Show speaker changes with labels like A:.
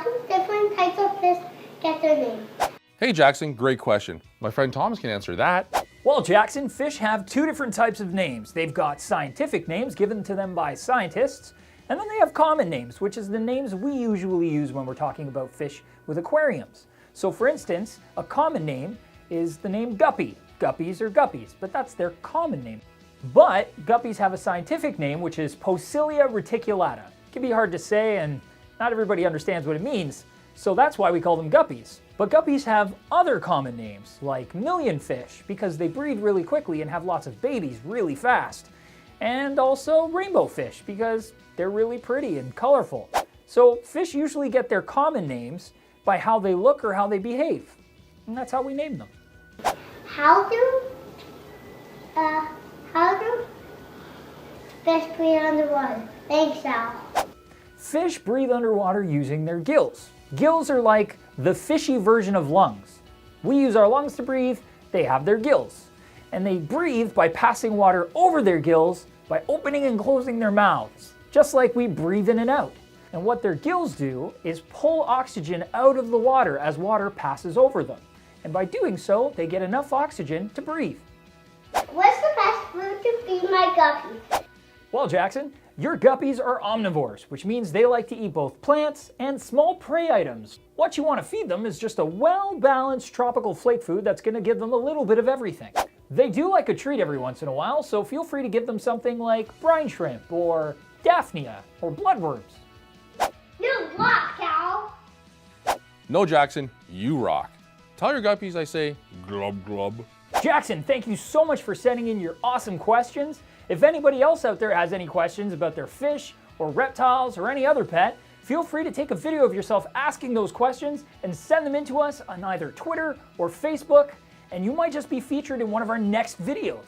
A: do different types of fish get their name?
B: Hey Jackson, great question. My friend Thomas can answer that.
C: Well, Jackson, fish have two different types of names. They've got scientific names given to them by scientists, and then they have common names, which is the names we usually use when we're talking about fish with aquariums. So for instance, a common name is the name guppy. Guppies are guppies, but that's their common name. But guppies have a scientific name, which is Posilia reticulata. It can be hard to say, and not everybody understands what it means, so that's why we call them guppies. But guppies have other common names, like millionfish, because they breed really quickly and have lots of babies really fast. And also rainbow fish, because they're really pretty and colorful. So fish usually get their common names by how they look or how they behave. And that's how we name them.
A: How do fish breathe underwater? Thanks, Al.
C: Fish breathe underwater using their gills. Gills are like the fishy version of lungs. We use our lungs to breathe, they have their gills. And they breathe by passing water over their gills by opening and closing their mouths, just like we breathe in and out. And what their gills do is pull oxygen out of the water as water passes over them. And by doing so, they get enough oxygen to breathe.
A: What's the best food to feed my guppies?
C: Well, Jackson, your guppies are omnivores, which means they like to eat both plants and small prey items. What you want to feed them is just a well-balanced tropical flake food that's going to give them a little bit of everything. They do like a treat every once in a while, so feel free to give them something like brine shrimp or daphnia or bloodworms.
A: You rock, Cal!
B: No Jackson, you rock. Tell your guppies I say glub glub.
C: Jackson, thank you so much for sending in your awesome questions. If anybody else out there has any questions about their fish or reptiles or any other pet, feel free to take a video of yourself asking those questions and send them in to us on either Twitter or Facebook, and you might just be featured in one of our next videos.